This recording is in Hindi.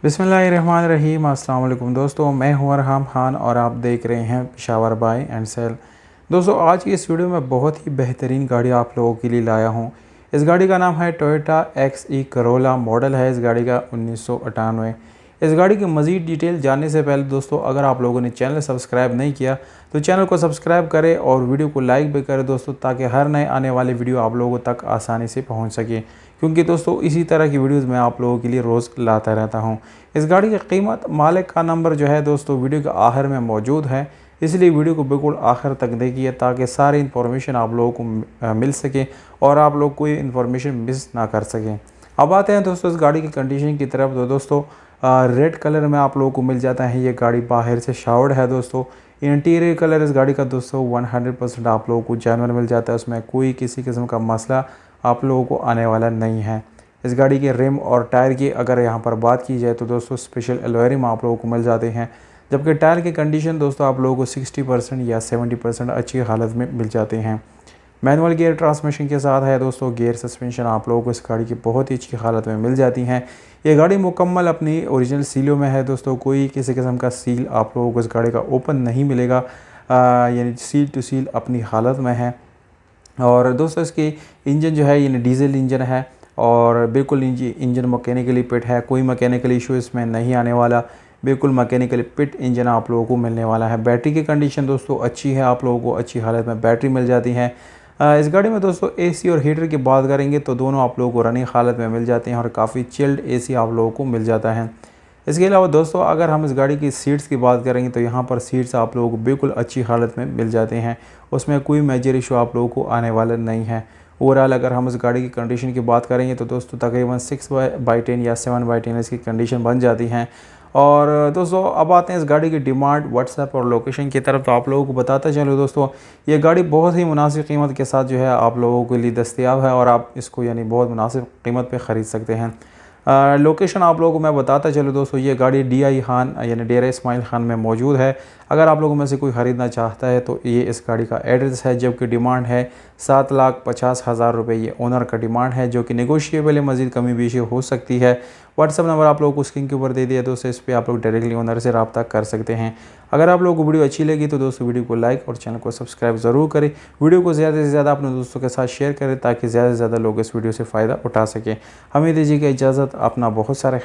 बिस्मिल्लाहिर्रहमानिर्रहीम। अस्सलाम वालेकुम दोस्तों, मैं हूं अरहम खान और आप देख रहे हैं पेशावर बाय एंड सेल। दोस्तों, आज की इस वीडियो में बहुत ही बेहतरीन गाड़ी आप लोगों के लिए लाया हूं। इस गाड़ी का नाम है टोयोटा XE करोला। मॉडल है इस गाड़ी का 1998। इस गाड़ी की मज़ीद डिटेल जानने से पहले दोस्तों, अगर आप लोगों ने चैनल सब्सक्राइब नहीं किया तो चैनल को सब्सक्राइब करें और वीडियो को लाइक भी करें दोस्तों, ताकि हर नए आने वाले वीडियो आप लोगों तक आसानी से पहुंच सके। क्योंकि दोस्तों इसी तरह की वीडियोस मैं आप लोगों के लिए रोज़ लाता रहता हूं। इस गाड़ी की कीमत, मालिक का नंबर जो है दोस्तों वीडियो के आखिर में मौजूद है, इसलिए वीडियो को बिल्कुल आखिर तक देखिए ताकि सारी इन्फॉर्मेशन आप लोगों को मिल सके और आप लोग कोई इन्फॉर्मेशन मिस ना कर सकें। अब आते हैं दोस्तों इस गाड़ी की कंडीशन की तरफ। तो दोस्तों रेड कलर में आप लोगों को मिल जाता है। ये गाड़ी बाहर से शावर्ड है दोस्तों। इंटीरियर कलर इस गाड़ी का दोस्तों 100% आप लोगों को जेन्युइन मिल जाता है। उसमें कोई किसी किस्म का मसला आप लोगों को आने वाला नहीं है। इस गाड़ी के रिम और टायर की अगर यहाँ पर बात की जाए तो दोस्तों स्पेशल एलॉय रिम आप लोगों को मिल जाते हैं। जबकि टायर की कंडीशन दोस्तों आप लोगों को 60% या 70% अच्छी हालत में मिल जाते हैं। मैनुअल गियर ट्रांसमिशन के साथ है दोस्तों। गियर सस्पेंशन आप लोगों को इस गाड़ी की बहुत ही अच्छी हालत में मिल जाती हैं। ये गाड़ी मुकम्मल अपनी ओरिजिनल सीलों में है दोस्तों। कोई किसी किस्म का सील आप लोगों को इस गाड़ी का ओपन नहीं मिलेगा, यानी सील टू सील अपनी हालत में है। और दोस्तों इसकी इंजन जो है ये डीजल इंजन है और बिल्कुल इंजन मैकेनिकली फिट है। कोई मैकेनिकल इशू इसमें नहीं आने वाला। बिल्कुल मैकेनिकली फिट इंजन आप लोगों को मिलने वाला है। बैटरी की कंडीशन दोस्तों अच्छी है। आप लोगों को अच्छी हालत में बैटरी मिल जाती है। इस गाड़ी में दोस्तों एसी और हीटर की बात करेंगे तो दोनों आप लोगों को रनिंग हालत में मिल जाते हैं और काफ़ी चिल्ड एसी आप लोगों को मिल जाता है। इसके अलावा दोस्तों अगर हम इस गाड़ी की सीट्स की बात करेंगे तो यहाँ पर सीट्स आप लोगों को बिल्कुल अच्छी हालत में मिल जाते हैं। उसमें कोई मेजर इशू आप लोगों को आने वाला नहीं है। ओवरऑल अगर हम इस गाड़ी की कंडीशन की बात करेंगे तो दोस्तों तकरीबन 6/10 या 7/10 इसकी कंडीशन बन जाती हैं। और दोस्तों अब आते हैं इस गाड़ी की डिमांड, व्हाट्सएप और लोकेशन की तरफ। तो आप लोगों को बताता चलो दोस्तों, ये गाड़ी बहुत ही मुनासिब कीमत के साथ जो है आप लोगों के लिए दस्तयाब है और आप इसको यानी बहुत मुनासिब कीमत पे ख़रीद सकते हैं। लोकेशन आप लोगों को मैं बताता चलूँ दोस्तों, ये गाड़ी DI खान यानी डेरा इस्माइल खान में मौजूद है। अगर आप लोगों में से कोई ख़रीदना चाहता है तो ये इस गाड़ी का एड्रेस है। जबकि डिमांड है 7,50,000 रुपये। ये ओनर का डिमांड है जो कि नेगोशिएबल है, मज़ीद कमी बेशी हो सकती है। व्हाट्सअप नंबर आप लोगों को स्क्रीन के ऊपर दे दिया दोस्तों, इस पर आप लोग डायरेक्टली ओनर से रब्ता कर सकते हैं। अगर आप लोगों को वीडियो अच्छी लगी तो दोस्तों वीडियो को लाइक और चैनल को सब्सक्राइब ज़रूर करें। वीडियो को ज़्यादा से ज़्यादा अपने दोस्तों के साथ शेयर करें ताकि ज़्यादा से ज़्यादा लोग इस वीडियो से फ़ायदा उठा सकें। हमें दीजिएगा इजाज़त। अपना बहुत सारा ख्याल